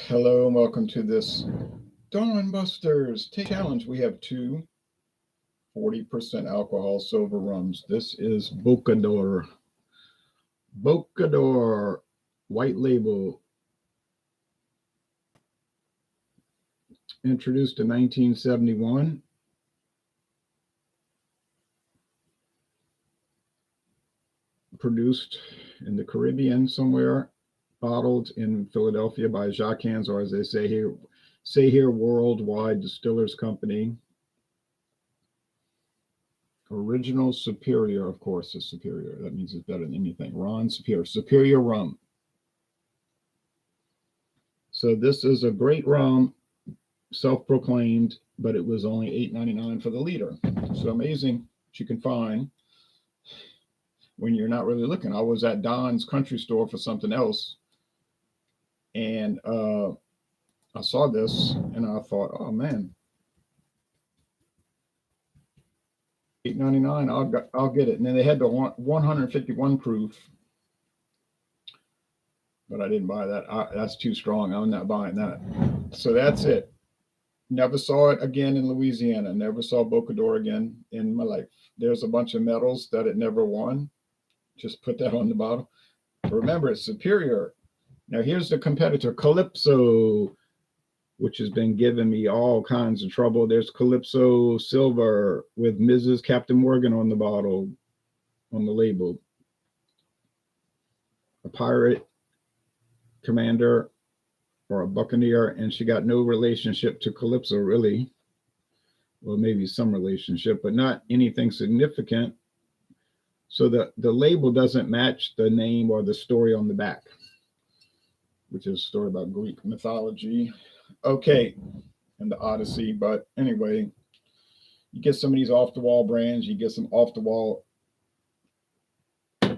Hello and welcome to this Dawn Busters Take Challenge. We have two 40% alcohol silver rums. This is Bocador. Bocador white label, introduced in 1971. Produced in the Caribbean somewhere, bottled in Philadelphia by Jaquins, or as they say here, Worldwide Distillers Company. Original Superior, of course, is superior. That means it's better than anything. Ron Superior, Superior rum. So this is a great rum, self-proclaimed, but it was only $8.99 for the liter. So amazing what you can find when you're not really looking. I was at Don's country store for something else, and I saw this, and I thought, oh man, $8.99, I'll get it. And then they had the 151 proof, but I didn't buy that. That's too strong. I'm not buying that. So that's it. Never saw it again in Louisiana. Never saw Bocador again in my life. There's a bunch of medals that it never won. Just put that on the bottle. Remember, it's superior. Now here's the competitor, Calypso, which has been giving me all kinds of trouble. There's Calypso Silver with Mrs. Captain Morgan on the bottle, on the label. A pirate commander or a buccaneer, and she got no relationship to Calypso, really. Well, maybe some relationship, but not anything significant. So the label doesn't match the name or the story on the back, which is a story about Greek mythology. Okay, and the Odyssey. But anyway, you get some of these off-the-wall brands, you get some off-the-wall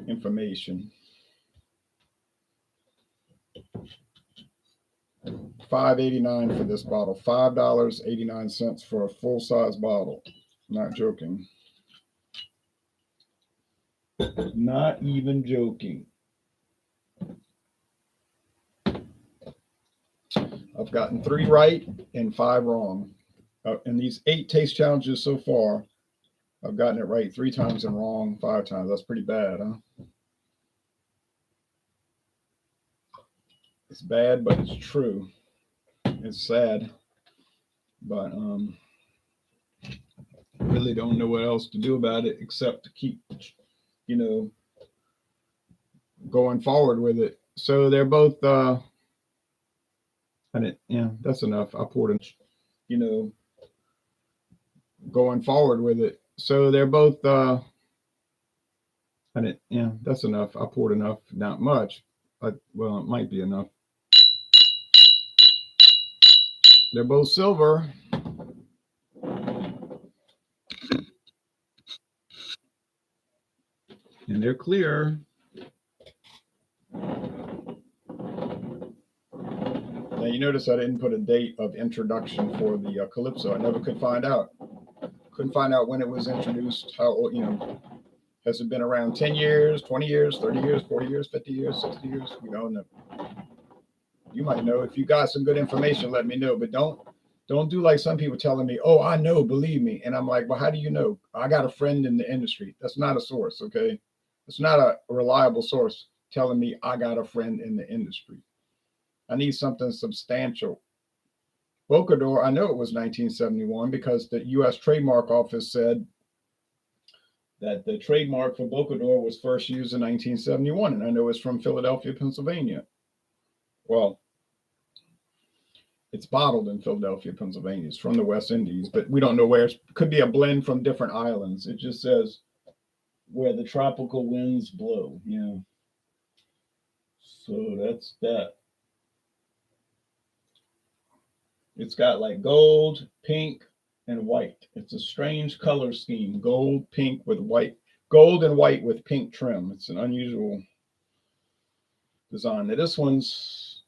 information. $5.89 for this bottle. $5.89 for a full-size bottle. Not joking. Not even joking. I've gotten 3 right and 5 wrong. In these 8 taste challenges so far, I've gotten it right 3 times and wrong 5 times. That's pretty bad, huh? It's bad, but it's true. It's sad, but really don't know what else to do about it except to keep, going forward with it. So they're both that's enough. I poured in, going forward with it. So they're both that's enough. I poured enough, not much. Well, it might be enough. They're both silver. And they're clear. Now you notice I didn't put a date of introduction for the Calypso. I never could find out. Couldn't find out when it was introduced. How old, has it been around 10 years, 20 years, 30 years, 40 years, 50 years, 60 years? We don't know. You might know. If you got some good information, let me know. But don't do like some people telling me, oh, I know, believe me. And I'm like, well, how do you know? I got a friend in the industry. That's not a source, okay? It's not a reliable source telling me I got a friend in the industry. I need something substantial. Bocador, I know it was 1971 because the U.S. Trademark Office said that the trademark for Bocador was first used in 1971, and I know it's from Philadelphia, Pennsylvania. Well, it's bottled in Philadelphia, Pennsylvania. It's from the West Indies, but we don't know where. It could be a blend from different islands. It just says where the tropical winds blow. Yeah. So that's that. It's got like gold, pink, and white. It's a strange color scheme. Gold, pink with white. Gold and white with pink trim. It's an unusual design. Now this one's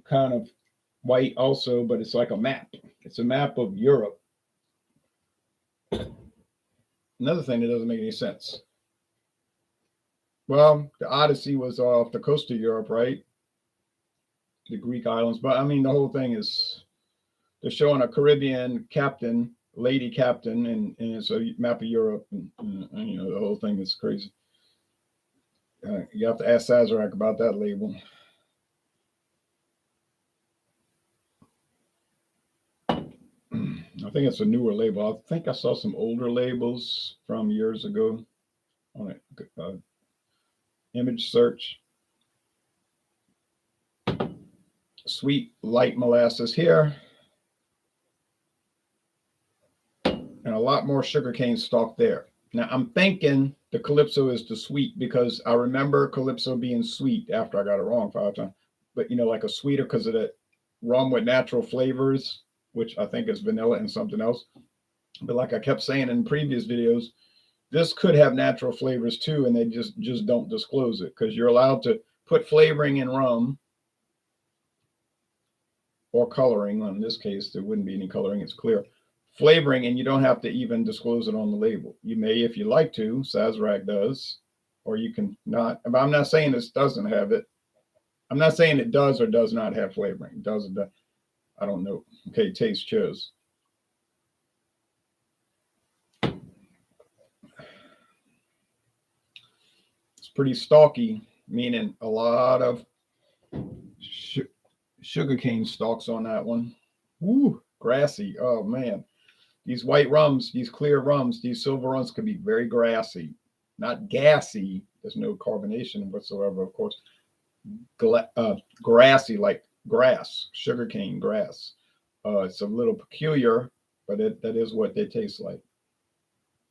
kind of white also, but it's like a map. It's a map of Europe. Another thing that doesn't make any sense. Well, the Odyssey was off the coast of Europe, right? the Greek islands. But I mean, the whole thing is they're showing a Caribbean captain, lady captain, and it's a map of Europe, and you know the whole thing is crazy. You have to ask Sazerac about that label. I think it's a newer label. I think I saw some older labels from years ago on a image search. Sweet light molasses here, and a lot more sugarcane stalk there. Now I'm thinking the Calypso is the sweet because I remember Calypso being sweet after I got it wrong 5 times. But you know, like a sweeter because of that rum with natural flavors, which I think is vanilla and something else. But like I kept saying in previous videos, this could have natural flavors too, and they just don't disclose it because you're allowed to put flavoring in rum or coloring. In this case, there wouldn't be any coloring; it's clear flavoring, and you don't have to even disclose it on the label. You may, if you like to. Sazerac does, or you can not. But I'm not saying this doesn't have it. I'm not saying it does or does not have flavoring. It does or does. I don't know. Okay, taste cheers. It's pretty stalky, meaning a lot of sugarcane stalks on that one. Woo, grassy. Oh man, these white rums, these clear rums, these silver rums could be very grassy, not gassy. There's no carbonation whatsoever, of course. Grassy, like grass, sugarcane grass. It's a little peculiar, but that is what they taste like.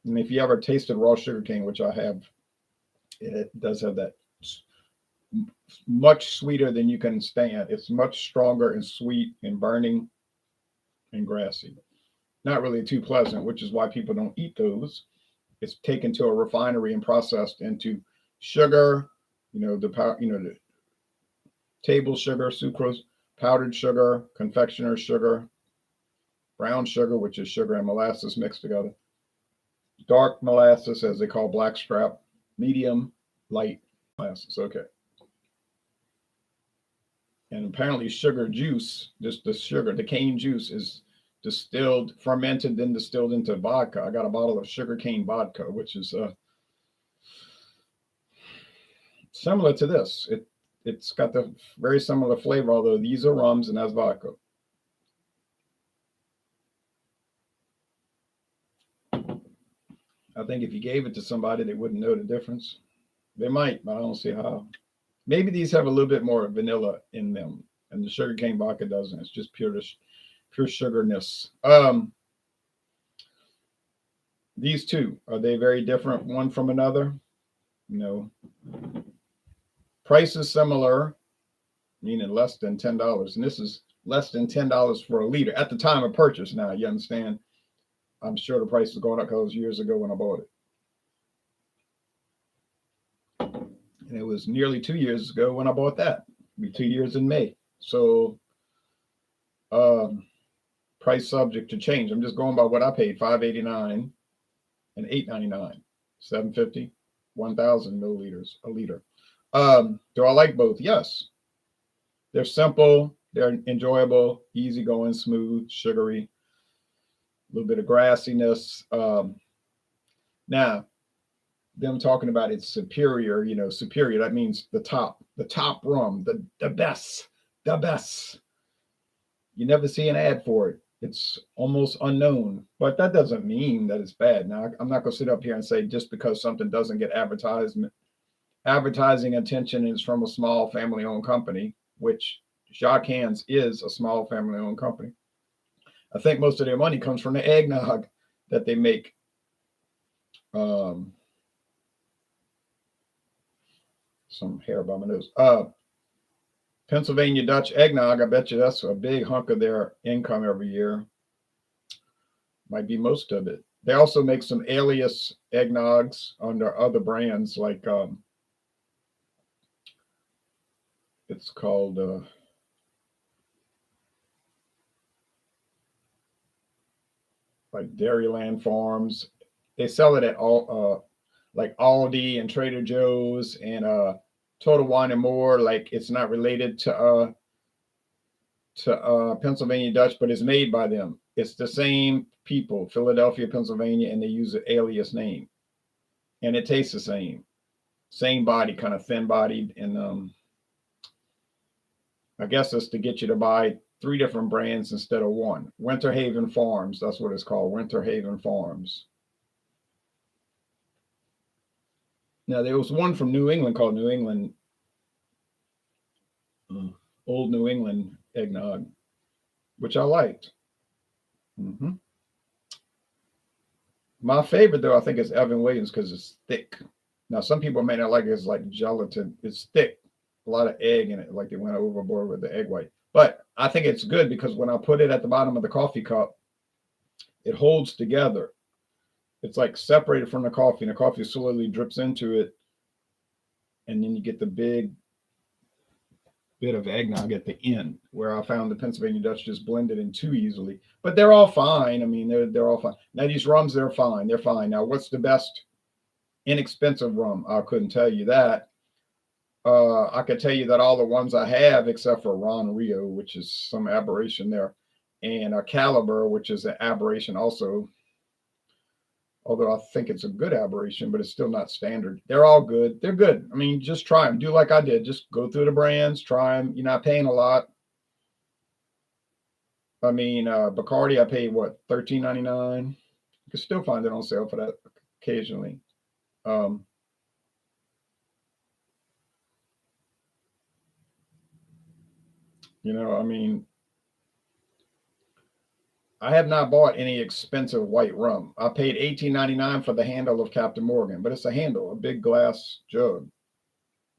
And if you ever tasted raw sugarcane, which I have, it does have that much sweeter than you can stand. It's much stronger and sweet and burning and grassy. Not really too pleasant, which is why people don't eat those. It's taken to a refinery and processed into sugar, the table sugar, sucrose, powdered sugar, confectioner's sugar, brown sugar, which is sugar and molasses mixed together, dark molasses, as they call blackstrap, medium, light molasses. Okay. And apparently sugar juice, just the sugar, the cane juice is distilled, fermented, then distilled into vodka. I got a bottle of sugarcane vodka, which is similar to this. It's got the very similar flavor, although these are rums and that's vodka. I think if you gave it to somebody, they wouldn't know the difference. They might, but I don't see how. Maybe these have a little bit more vanilla in them, and the sugarcane vodka doesn't. It's just pure sugarness. These two, are they very different one from another? No. Price is similar, meaning less than $10. And this is less than $10 for a liter at the time of purchase. Now, you understand? I'm sure the price is going up because years ago when I bought it. And it was nearly 2 years ago when I bought that. It'll be 2 years in May. So price subject to change. I'm just going by what I paid, $5.89 and $8.99, $7.50, 1,000 milliliters a liter. Do I like both? Yes. They're simple, they're enjoyable, easygoing, smooth, sugary, a little bit of grassiness. Now, them talking about it's superior, superior, that means the top rum, the best. You never see an ad for it. It's almost unknown, but that doesn't mean that it's bad. Now, I'm not going to sit up here and say just because something doesn't get advertising attention is from a small family-owned company, which Jaquins is a small family-owned company. I think most of their money comes from the eggnog that they make. Some hair by my nose. Pennsylvania Dutch eggnog, I bet you that's a big hunk of their income every year. Might be most of it. They also make some alias eggnogs under other brands, like it's called like Dairyland Farms. They sell it at all like Aldi and Trader Joe's and Total Wine and More. Like it's not related to to Pennsylvania Dutch, but it's made by them. It's the same people, Philadelphia, Pennsylvania, and they use an alias name, and it tastes the same body, kind of thin bodied, and I guess it's to get you to buy 3 different brands instead of one. Winter Haven Farms, that's what it's called, Winter Haven Farms. Now there was one from New England called New England, Old New England eggnog, which I liked. Mm-hmm. My favorite though, I think, is Evan Williams because it's thick. Now some people may not like it. It's like gelatin. It's thick, a lot of egg in it, like they went overboard with the egg white. But I think it's good because when I put it at the bottom of the coffee cup, it holds together. It's like separated from the coffee, and the coffee slowly drips into it, and then you get the big bit of eggnog at the end, where I found the Pennsylvania Dutch just blended in too easily. But they're all fine. I mean, they're all fine. Now these rums, they're fine. They're fine. Now, what's the best inexpensive rum? I couldn't tell you that. I could tell you that all the ones I have, except for Ron Rio, which is some aberration there, and a Caliber, which is an aberration also. Although I think it's a good aberration, but it's still not standard. They're all good. They're good. I mean, just try them. Do like I did. Just go through the brands, try them. You're not paying a lot. I mean, Bacardi, I paid what, $13.99. You can still find it on sale for that occasionally. I mean, I have not bought any expensive white rum. I paid $18.99 for the handle of Captain Morgan, but it's a handle, a big glass jug.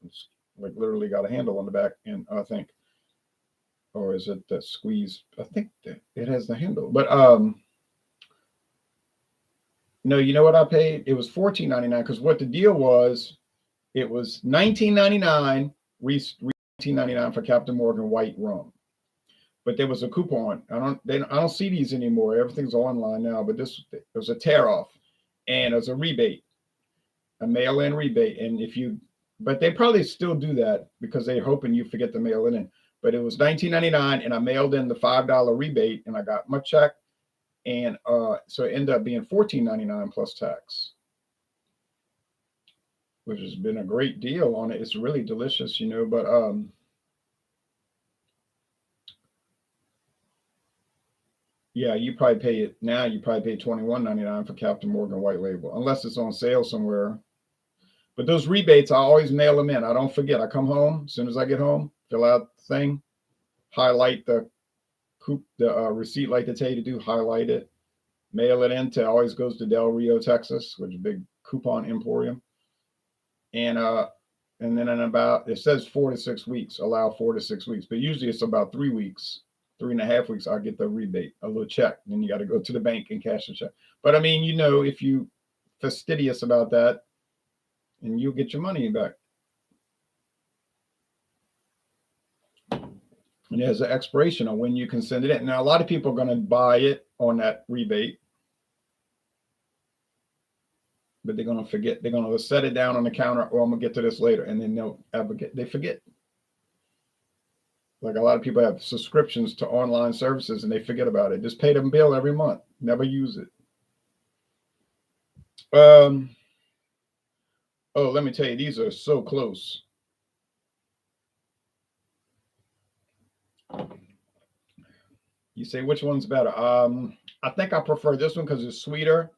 It's like literally got a handle on the back, and I think, or is it the squeeze? I think that it has the handle. But no, you know what I paid? It was $14.99 because what the deal was, it was $19.99, $19.99 for Captain Morgan white rum. But there was a coupon. I don't see these anymore. Everything's online now. But there was a tear off, and it was a rebate, a mail-in rebate. And but they probably still do that because they're hoping you forget to mail it in. But it was $19.99, and I mailed in the $5 rebate, and I got my check, and so it ended up being $14.99 plus tax, which has been a great deal on it. It's really delicious, but yeah, you probably pay it now. You probably pay $21.99 for Captain Morgan White Label, unless it's on sale somewhere. But those rebates, I always mail them in. I don't forget. I come home as soon as I get home, fill out the thing, highlight the receipt like they tell you to do. Highlight it, mail it in. Always goes to Del Rio, Texas, which is a big coupon emporium. And then in about, it says 4 to 6 weeks, allow 4 to 6 weeks, but usually it's about 3 weeks. 3.5 weeks, I get the rebate, a little check. Then you got to go to the bank and cash the check. But I mean, if you fastidious about that, and you'll get your money back. And there's an expiration on when you can send it in. Now, a lot of people are going to buy it on that rebate, but they're going to forget. They're going to set it down on the counter, or I'm going to get to this later, and then they forget. Like a lot of people have subscriptions to online services and they forget about it. Just pay them bill every month. Never use it. Oh, let me tell you, these are so close. You say which one's better? I think I prefer this one because it's sweeter.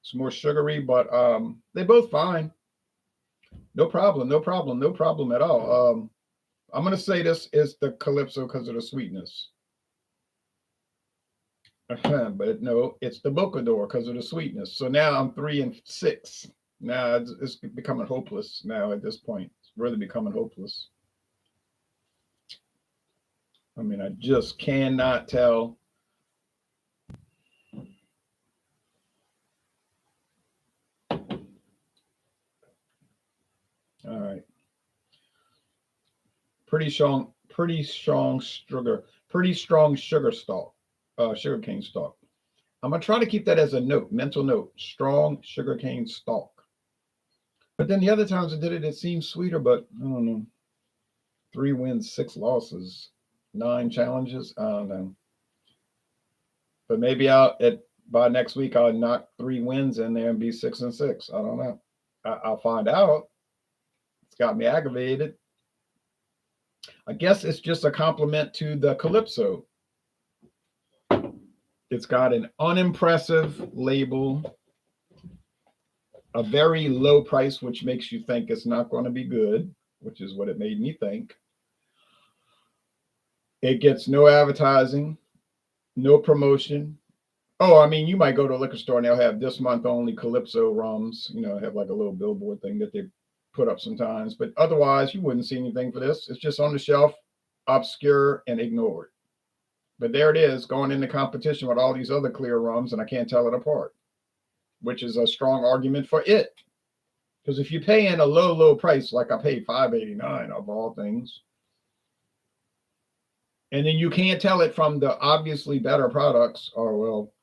It's more sugary, but they're both fine. No problem at all. I'm going to say this is the Calypso because of the sweetness. But no, it's the Bocador because of the sweetness. So now I'm 3 and 6. Now it's becoming hopeless now at this point. It's really becoming hopeless. I mean, I just cannot tell. All right. Pretty strong sugar stalk, sugar cane stalk. I'm gonna try to keep that as a mental note, strong sugar cane stalk. But then the other times I did it, it seems sweeter, but I don't know. 3 wins, 6 losses. 9 challenges. I don't know, but maybe I'll at by next week I'll knock 3 wins in there and be 6-6. I don't know. I'll find out. It's got me aggravated. I guess it's just a compliment to the Calypso. It's got an unimpressive label, a very low price, which makes you think it's not going to be good, which is what it made me think. It gets no advertising, no promotion. Oh, I mean, you might go to a liquor store and they'll have this month only Calypso rums, have like a little billboard thing that they put up sometimes. But otherwise, you wouldn't see anything for this. It's just on the shelf, obscure and ignored. But there it is, going into competition with all these other clear rums, and I can't tell it apart, which is a strong argument for it. Because if you pay in a low, low price, like I paid $5.89 of all things, and then you can't tell it from the obviously better products, or well,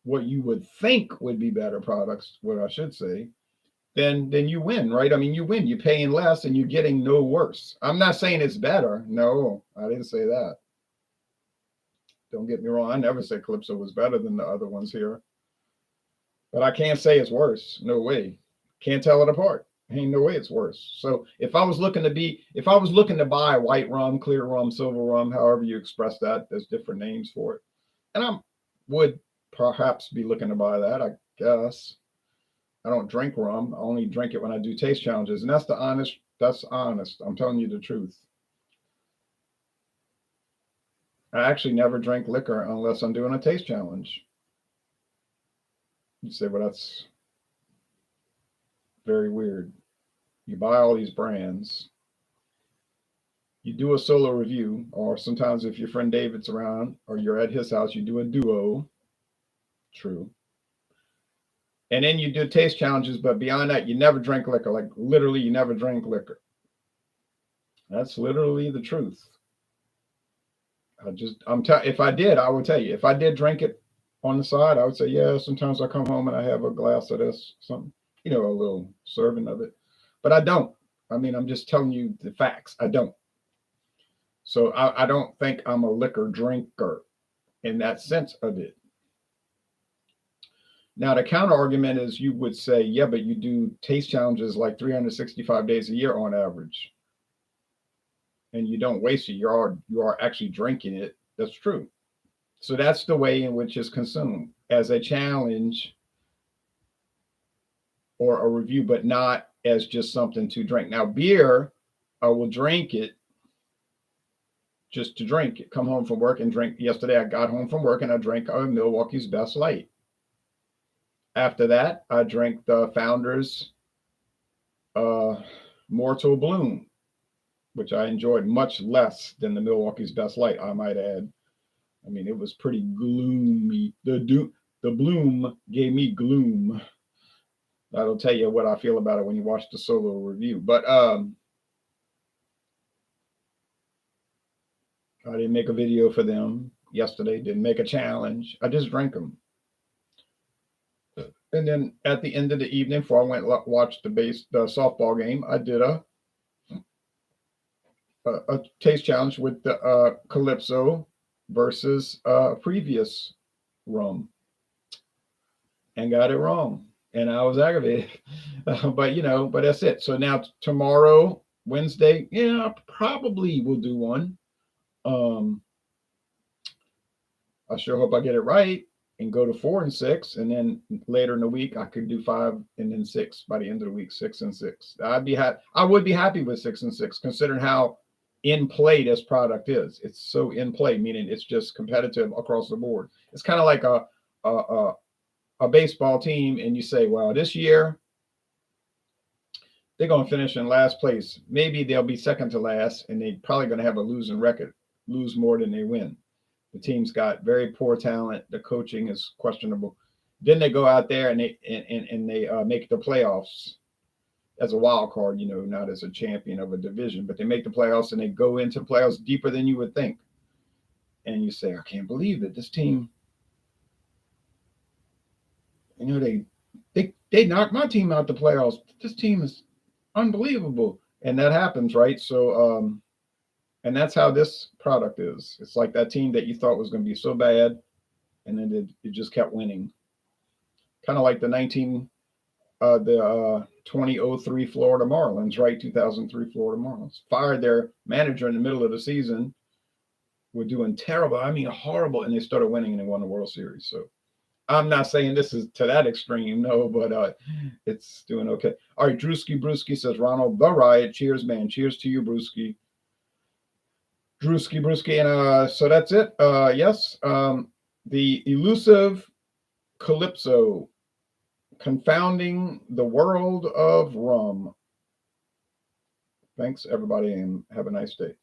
what you would think would be better products, what I should say, then you win, right? I mean, you win. You're paying less and you're getting no worse. I'm not saying it's better. No, I didn't say that. Don't get me wrong. I never said Calypso was better than the other ones here. But I can't say it's worse. No way. Can't tell it apart. Ain't no way it's worse. So if I was looking to buy white rum, clear rum, silver rum, however you express that, there's different names for it. And I would perhaps be looking to buy that, I guess. I don't drink rum. I only drink it when I do taste challenges. And that's honest. I'm telling you the truth. I actually never drink liquor unless I'm doing a taste challenge. You say, well, that's very weird. You buy all these brands, you do a solo review, or sometimes if your friend David's around or you're at his house, you do a duo. True. And then you do taste challenges, but beyond that, you never drink liquor. Like literally, you never drink liquor. That's literally the truth. If I did, I would tell you. If I did drink it on the side, I would say, yeah, sometimes I come home and I have a glass of this, something, a little serving of it. But I don't. I mean, I'm just telling you the facts. I don't. So I don't think I'm a liquor drinker in that sense of it. Now, the counter argument is you would say, yeah, but you do taste challenges like 365 days a year on average. And you don't waste it. You are actually drinking it. That's true. So that's the way in which it's consumed as a challenge or a review, but not as just something to drink. Now, beer, I will drink it just to drink it. Come home from work and drink. Yesterday, I got home from work and I drank Milwaukee's Best Light. After that, I drank the Founders Mortal Bloom, which I enjoyed much less than the Milwaukee's Best Light, I might add. I mean, it was pretty gloomy. The bloom gave me gloom. That'll tell you what I feel about it when you watch the solo review. But I didn't make a video for them yesterday. Didn't make a challenge. I just drank them. And then at the end of the evening, before I went and watched the softball game, I did a taste challenge with the Calypso versus previous rum, and got it wrong, and I was aggravated. But that's it. So now tomorrow, Wednesday, I probably will do one. I sure hope I get it right and go to 4 and 6, and then later in the week I could do 5 and then 6 by the end of the week. 6 and 6. I would be happy with 6 and 6, considering how in play this product is. It's so in play, meaning it's just competitive across the board. It's kind of like a baseball team, and you say, well, this year they're going to finish in last place. Maybe they'll be second to last, and they're probably going to have a losing record, lose more than they win. The team's got very poor talent. The coaching is questionable. Then they go out there and they make the playoffs as a wild card, not as a champion of a division, but they make the playoffs and they go into playoffs deeper than you would think. And you say, I can't believe it. This team, they knocked my team out the playoffs. This team is unbelievable. And that happens, right? So And that's how this product is. It's like that team that you thought was going to be so bad, and then it just kept winning. Kind of like the 2003 Florida Marlins, right? 2003 Florida Marlins fired their manager in the middle of the season. Were doing terrible. I mean, horrible, and they started winning and they won the World Series. So I'm not saying this is to that extreme, no, but it's doing okay. All right, Drewski Brewski says, Ronald, the riot. Cheers, man. Cheers to you, Brewski. Drewski Brewski. And so that's it. Yes, the elusive Calypso, confounding the world of rum. Thanks, everybody, and have a nice day.